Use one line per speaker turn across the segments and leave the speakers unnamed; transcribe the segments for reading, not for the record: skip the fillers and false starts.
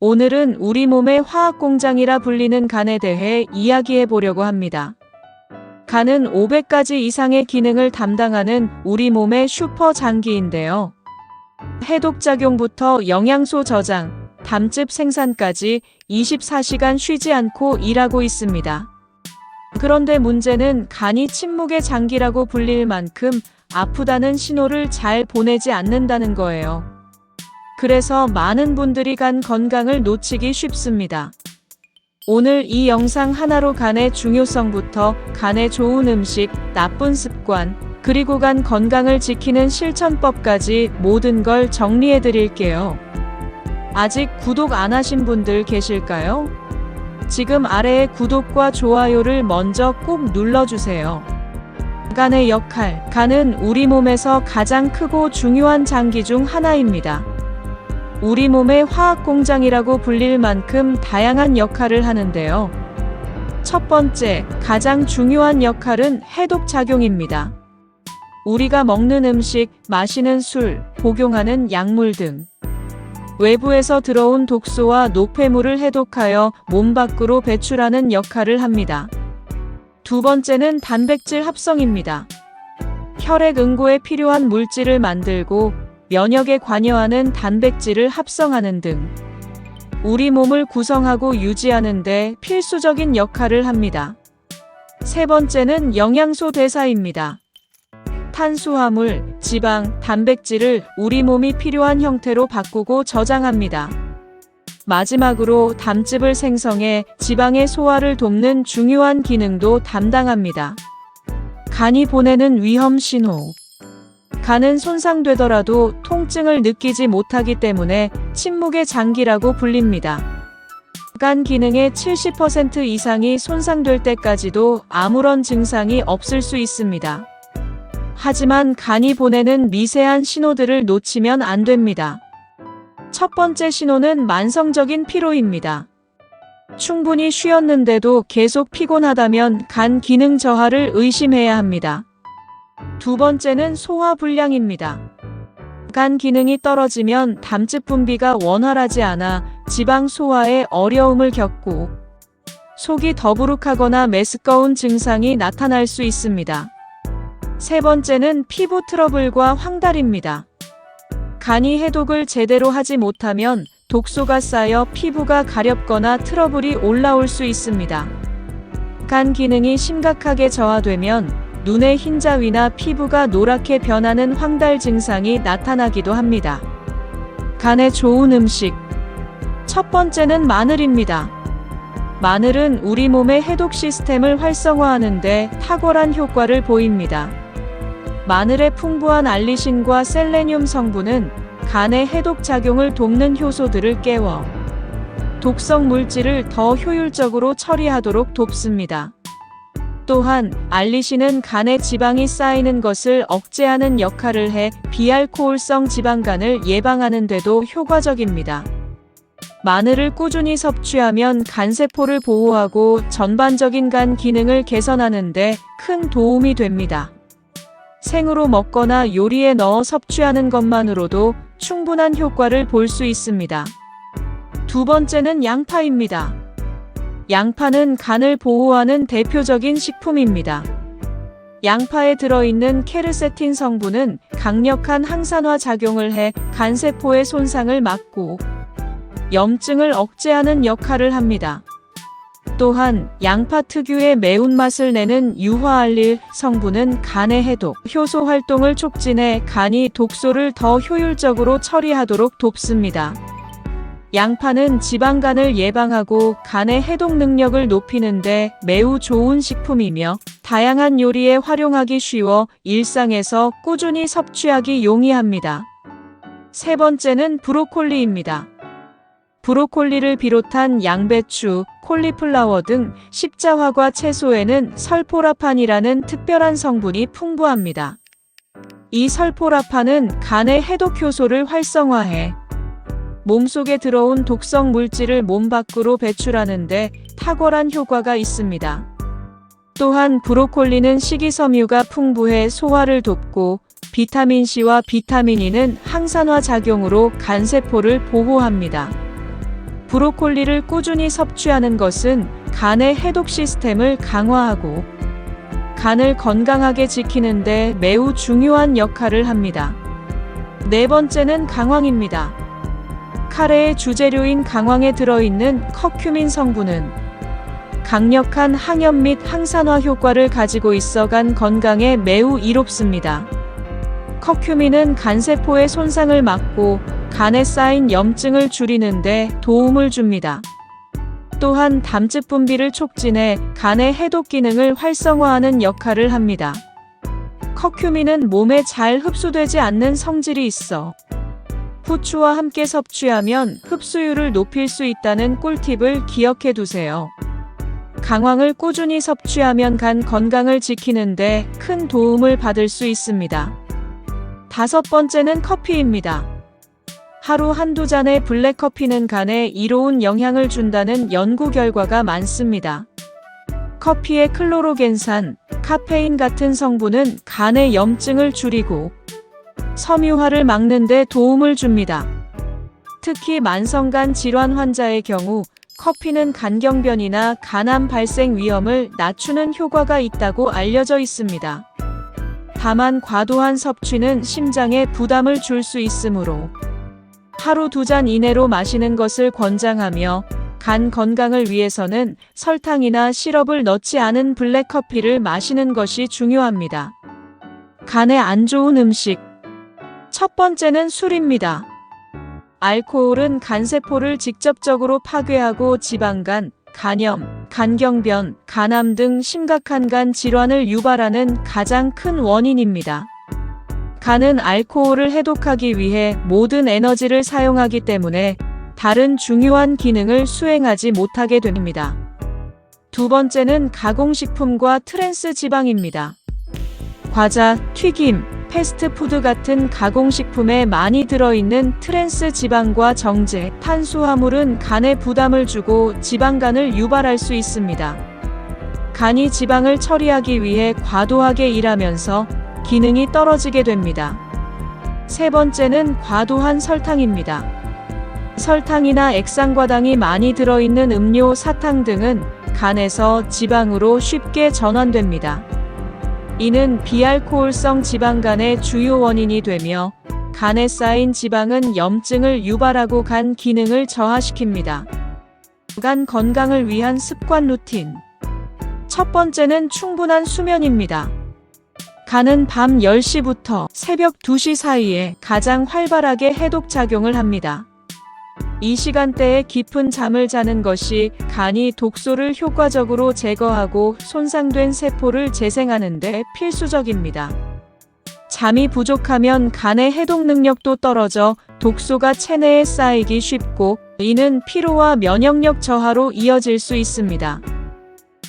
오늘은 우리 몸의 화학공장이라 불리는 간에 대해 이야기해 보려고 합니다. 간은 500가지 이상의 기능을 담당하는 우리 몸의 슈퍼 장기인데요. 해독작용부터 영양소 저장, 담즙 생산까지 24시간 쉬지 않고 일하고 있습니다. 그런데 문제는 간이 침묵의 장기라고 불릴 만큼 아프다는 신호를 잘 보내지 않는다는 거예요. 그래서 많은 분들이 간 건강을 놓치기 쉽습니다. 오늘 이 영상 하나로 간의 중요성부터 간에 좋은 음식, 나쁜 습관, 그리고 간 건강을 지키는 실천법까지 모든 걸 정리해 드릴게요. 아직 구독 안 하신 분들 계실까요? 지금 아래에 구독과 좋아요를 먼저 꼭 눌러주세요. 간의 역할. 간은 우리 몸에서 가장 크고 중요한 장기 중 하나입니다. 우리 몸의 화학공장이라고 불릴 만큼 다양한 역할을 하는데요. 첫 번째, 가장 중요한 역할은 해독작용입니다. 우리가 먹는 음식, 마시는 술, 복용하는 약물 등 외부에서 들어온 독소와 노폐물을 해독하여 몸 밖으로 배출하는 역할을 합니다. 두 번째는 단백질 합성입니다. 혈액 응고에 필요한 물질을 만들고 면역에 관여하는 단백질을 합성하는 등 우리 몸을 구성하고 유지하는 데 필수적인 역할을 합니다. 세 번째는 영양소 대사입니다. 탄수화물, 지방, 단백질을 우리 몸이 필요한 형태로 바꾸고 저장합니다. 마지막으로 담즙을 생성해 지방의 소화를 돕는 중요한 기능도 담당합니다. 간이 보내는 위험 신호. 간은 손상되더라도 통증을 느끼지 못하기 때문에 침묵의 장기라고 불립니다. 간 기능의 70% 이상이 손상될 때까지도 아무런 증상이 없을 수 있습니다. 하지만 간이 보내는 미세한 신호들을 놓치면 안 됩니다. 첫 번째 신호는 만성적인 피로입니다. 충분히 쉬었는데도 계속 피곤하다면 간 기능 저하를 의심해야 합니다. 두 번째는 소화불량입니다. 간 기능이 떨어지면 담즙 분비가 원활하지 않아 지방 소화에 어려움을 겪고 속이 더부룩하거나 메스꺼운 증상이 나타날 수 있습니다. 세 번째는 피부 트러블과 황달입니다. 간이 해독을 제대로 하지 못하면 독소가 쌓여 피부가 가렵거나 트러블이 올라올 수 있습니다. 간 기능이 심각하게 저하되면 눈의 흰자위나 피부가 노랗게 변하는 황달 증상이 나타나기도 합니다. 간에 좋은 음식. 첫 번째는 마늘입니다. 마늘은 우리 몸의 해독 시스템을 활성화하는 데 탁월한 효과를 보입니다. 마늘의 풍부한 알리신과 셀레늄 성분은 간의 해독 작용을 돕는 효소들을 깨워 독성 물질을 더 효율적으로 처리하도록 돕습니다. 또한 알리신은 간에 지방이 쌓이는 것을 억제하는 역할을 해 비알코올성 지방간을 예방하는 데도 효과적입니다. 마늘을 꾸준히 섭취하면 간세포를 보호하고 전반적인 간 기능을 개선하는 데 큰 도움이 됩니다. 생으로 먹거나 요리에 넣어 섭취하는 것만으로도 충분한 효과를 볼 수 있습니다. 두 번째는 양파입니다. 양파는 간을 보호하는 대표적인 식품입니다. 양파에 들어있는 케르세틴 성분은 강력한 항산화 작용을 해 간세포의 손상을 막고 염증을 억제하는 역할을 합니다. 또한 양파 특유의 매운맛을 내는 유화알릴 성분은 간의 해독, 효소 활동을 촉진해 간이 독소를 더 효율적으로 처리하도록 돕습니다. 양파는 지방간을 예방하고 간의 해독 능력을 높이는 데 매우 좋은 식품이며 다양한 요리에 활용하기 쉬워 일상에서 꾸준히 섭취하기 용이합니다. 세 번째는 브로콜리입니다. 브로콜리를 비롯한 양배추, 콜리플라워 등 십자화과 채소에는 설포라판이라는 특별한 성분이 풍부합니다. 이 설포라판은 간의 해독 효소를 활성화해 몸속에 들어온 독성 물질을 몸 밖으로 배출하는 데 탁월한 효과가 있습니다. 또한 브로콜리는 식이섬유가 풍부해 소화를 돕고 비타민C와 비타민 E는 항산화 작용으로 간세포를 보호합니다. 브로콜리를 꾸준히 섭취하는 것은 간의 해독 시스템을 강화하고 간을 건강하게 지키는 데 매우 중요한 역할을 합니다. 네 번째는 강황입니다. 카레의 주재료인 강황에 들어있는 커큐민 성분은 강력한 항염 및 항산화 효과를 가지고 있어 간 건강에 매우 이롭습니다. 커큐민은 간세포의 손상을 막고 간에 쌓인 염증을 줄이는 데 도움을 줍니다. 또한 담즙 분비를 촉진해 간의 해독 기능을 활성화하는 역할을 합니다. 커큐민은 몸에 잘 흡수되지 않는 성질이 있어 후추와 함께 섭취하면 흡수율을 높일 수 있다는 꿀팁을 기억해 두세요. 강황을 꾸준히 섭취하면 간 건강을 지키는 데 큰 도움을 받을 수 있습니다. 다섯 번째는 커피입니다. 하루 한두 잔의 블랙커피는 간에 이로운 영향을 준다는 연구 결과가 많습니다. 커피의 클로로겐산, 카페인 같은 성분은 간의 염증을 줄이고 섬유화를 막는 데 도움을 줍니다. 특히 만성간 질환 환자의 경우 커피는 간경변이나 간암 발생 위험을 낮추는 효과가 있다고 알려져 있습니다. 다만 과도한 섭취는 심장에 부담을 줄 수 있으므로 하루 2잔 이내로 마시는 것을 권장하며 간 건강을 위해서는 설탕이나 시럽을 넣지 않은 블랙커피를 마시는 것이 중요합니다. 간에 안 좋은 음식. 첫 번째는 술입니다. 알코올은 간세포를 직접적으로 파괴하고 지방간, 간염, 간경변, 간암 등 심각한 간 질환을 유발하는 가장 큰 원인입니다. 간은 알코올을 해독하기 위해 모든 에너지를 사용하기 때문에 다른 중요한 기능을 수행하지 못하게 됩니다. 두 번째는 가공식품과 트랜스 지방입니다. 과자, 튀김, 패스트푸드 같은 가공식품에 많이 들어있는 트랜스 지방과 정제, 탄수화물은 간에 부담을 주고 지방간을 유발할 수 있습니다. 간이 지방을 처리하기 위해 과도하게 일하면서 기능이 떨어지게 됩니다. 세 번째는 과도한 설탕입니다. 설탕이나 액상과당이 많이 들어있는 음료, 사탕 등은 간에서 지방으로 쉽게 전환됩니다. 이는 비알코올성 지방간의 주요 원인이 되며 간에 쌓인 지방은 염증을 유발하고 간 기능을 저하시킵니다. 간 건강을 위한 습관 루틴. 첫 번째는 충분한 수면입니다. 간은 밤 10시부터 새벽 2시 사이에 가장 활발하게 해독 작용을 합니다. 이 시간대에 깊은 잠을 자는 것이 간이 독소를 효과적으로 제거하고 손상된 세포를 재생하는 데 필수적입니다. 잠이 부족하면 간의 해독 능력도 떨어져 독소가 체내에 쌓이기 쉽고 이는 피로와 면역력 저하로 이어질 수 있습니다.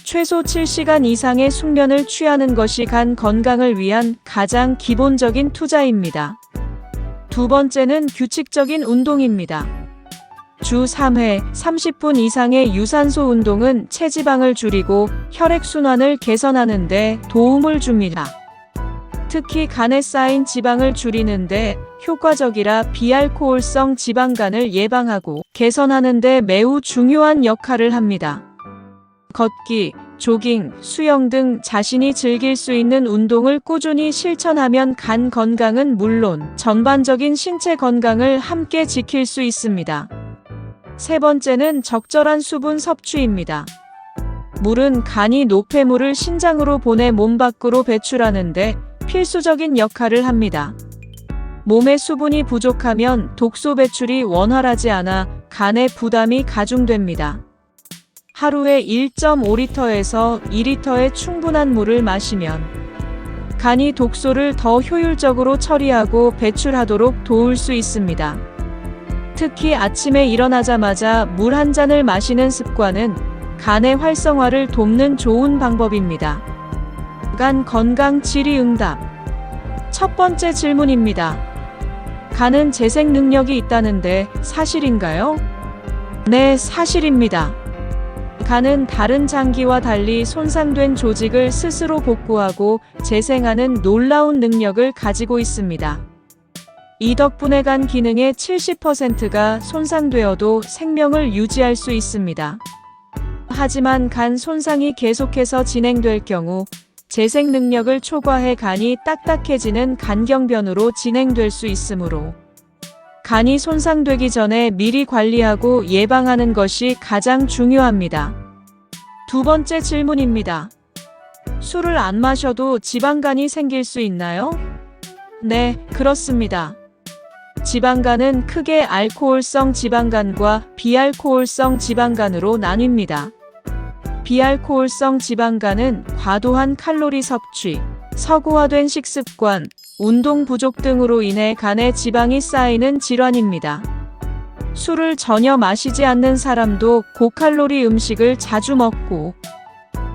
최소 7시간 이상의 숙면을 취하는 것이 간 건강을 위한 가장 기본적인 투자입니다. 두 번째는 규칙적인 운동입니다. 주 3회 30분 이상의 유산소 운동은 체지방을 줄이고 혈액순환을 개선하는 데 도움을 줍니다. 특히 간에 쌓인 지방을 줄이는 데 효과적이라 비알코올성 지방간을 예방하고 개선하는 데 매우 중요한 역할을 합니다. 걷기, 조깅, 수영 등 자신이 즐길 수 있는 운동을 꾸준히 실천하면 간 건강은 물론 전반적인 신체 건강을 함께 지킬 수 있습니다. 세 번째는 적절한 수분 섭취입니다. 물은 간이 노폐물을 신장으로 보내 몸 밖으로 배출하는데 필수적인 역할을 합니다. 몸에 수분이 부족하면 독소 배출이 원활하지 않아 간의 부담이 가중됩니다. 하루에 1.5리터에서 2리터의 충분한 물을 마시면 간이 독소를 더 효율적으로 처리하고 배출하도록 도울 수 있습니다. 특히 아침에 일어나자마자 물 한 잔을 마시는 습관은 간의 활성화를 돕는 좋은 방법입니다. 간 건강 질의 응답. 첫 번째 질문입니다. 간은 재생 능력이 있다는데 사실인가요? 네, 사실입니다. 간은 다른 장기와 달리 손상된 조직을 스스로 복구하고 재생하는 놀라운 능력을 가지고 있습니다. 이 덕분에 간 기능의 70%가 손상되어도 생명을 유지할 수 있습니다. 하지만 간 손상이 계속해서 진행될 경우 재생 능력을 초과해 간이 딱딱해지는 간경변으로 진행될 수 있으므로 간이 손상되기 전에 미리 관리하고 예방하는 것이 가장 중요합니다. 두 번째 질문입니다. 술을 안 마셔도 지방간이 생길 수 있나요? 네, 그렇습니다. 지방간은 크게 알코올성 지방간과 비알코올성 지방간으로 나뉩니다. 비알코올성 지방간은 과도한 칼로리 섭취, 서구화된 식습관, 운동 부족 등으로 인해 간에 지방이 쌓이는 질환입니다. 술을 전혀 마시지 않는 사람도 고칼로리 음식을 자주 먹고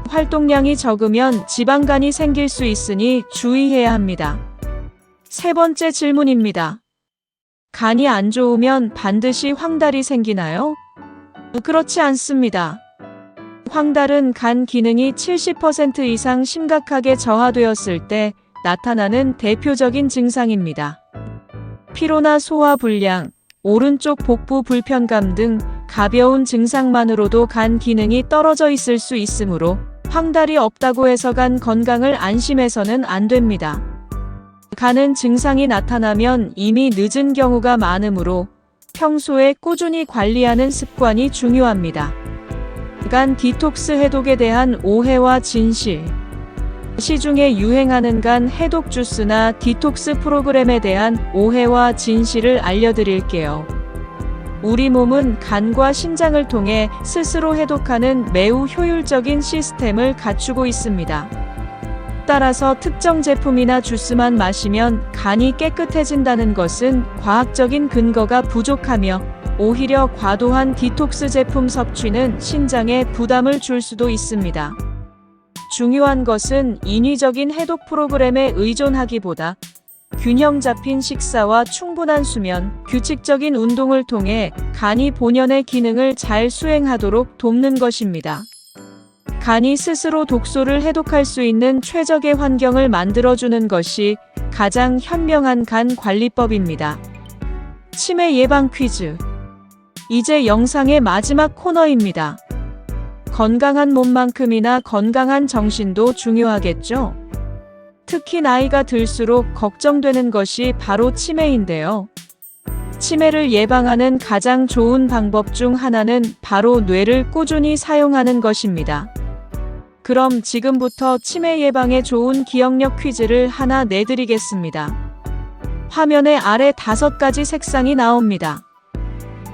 활동량이 적으면 지방간이 생길 수 있으니 주의해야 합니다. 세 번째 질문입니다. 간이 안 좋으면 반드시 황달이 생기나요? 그렇지 않습니다. 황달은 간 기능이 70% 이상 심각하게 저하되었을 때 나타나는 대표적인 증상입니다. 피로나 소화 불량, 오른쪽 복부 불편감 등 가벼운 증상만으로도 간 기능이 떨어져 있을 수 있으므로 황달이 없다고 해서 간 건강을 안심해서는 안 됩니다. 간은 증상이 나타나면 이미 늦은 경우가 많으므로 평소에 꾸준히 관리하는 습관이 중요합니다. 간 디톡스 해독에 대한 오해와 진실. 시중에 유행하는 간 해독 주스나 디톡스 프로그램에 대한 오해와 진실을 알려드릴게요. 우리 몸은 간과 신장을 통해 스스로 해독하는 매우 효율적인 시스템을 갖추고 있습니다. 따라서 특정 제품이나 주스만 마시면 간이 깨끗해진다는 것은 과학적인 근거가 부족하며 오히려 과도한 디톡스 제품 섭취는 신장에 부담을 줄 수도 있습니다. 중요한 것은 인위적인 해독 프로그램에 의존하기보다 균형 잡힌 식사와 충분한 수면, 규칙적인 운동을 통해 간이 본연의 기능을 잘 수행하도록 돕는 것입니다. 간이 스스로 독소를 해독할 수 있는 최적의 환경을 만들어주는 것이 가장 현명한 간 관리법입니다. 치매 예방 퀴즈. 이제 영상의 마지막 코너입니다. 건강한 몸만큼이나 건강한 정신도 중요하겠죠? 특히 나이가 들수록 걱정되는 것이 바로 치매인데요. 치매를 예방하는 가장 좋은 방법 중 하나는 바로 뇌를 꾸준히 사용하는 것입니다. 그럼 지금부터 치매 예방에 좋은 기억력 퀴즈를 하나 내드리겠습니다. 화면의 아래 5가지 색상이 나옵니다.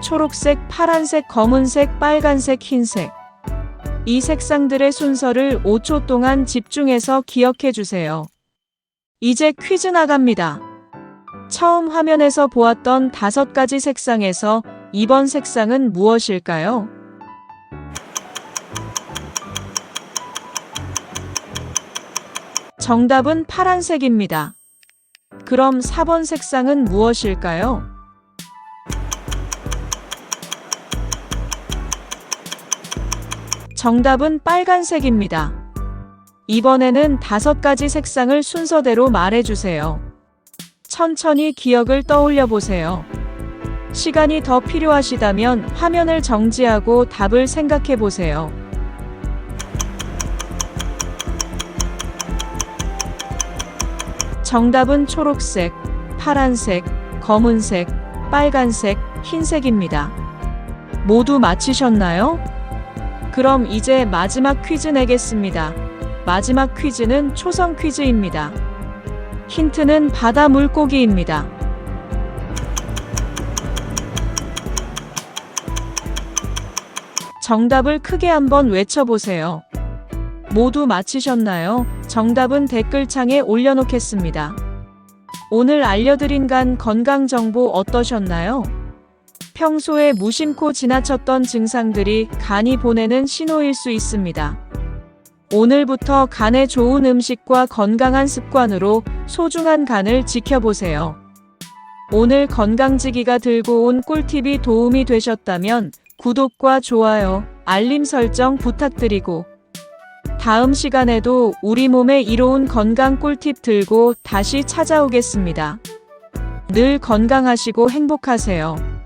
초록색, 파란색, 검은색, 빨간색, 흰색. 이 색상들의 순서를 5초 동안 집중해서 기억해 주세요. 이제 퀴즈 나갑니다. 처음 화면에서 보았던 5가지 색상에서 이번 색상은 무엇일까요? 정답은 파란색입니다. 그럼 4번 색상은 무엇일까요? 정답은 빨간색입니다. 이번에는 5가지 색상을 순서대로 말해주세요. 천천히 기억을 떠올려 보세요. 시간이 더 필요하시다면 화면을 정지하고 답을 생각해 보세요. 정답은 초록색, 파란색, 검은색, 빨간색, 흰색입니다. 모두 맞히셨나요? 그럼 이제 마지막 퀴즈 내겠습니다. 마지막 퀴즈는 초성 퀴즈입니다. 힌트는 바다 물고기입니다. 정답을 크게 한번 외쳐보세요. 모두 맞히셨나요? 정답은 댓글창에 올려놓겠습니다. 오늘 알려드린 간 건강 정보 어떠셨나요? 평소에 무심코 지나쳤던 증상들이 간이 보내는 신호일 수 있습니다. 오늘부터 간에 좋은 음식과 건강한 습관으로 소중한 간을 지켜보세요. 오늘 건강지기가 들고 온 꿀팁이 도움이 되셨다면 구독과 좋아요, 알림 설정 부탁드리고 다음 시간에도 우리 몸에 이로운 건강 꿀팁 들고 다시 찾아오겠습니다. 늘 건강하시고 행복하세요.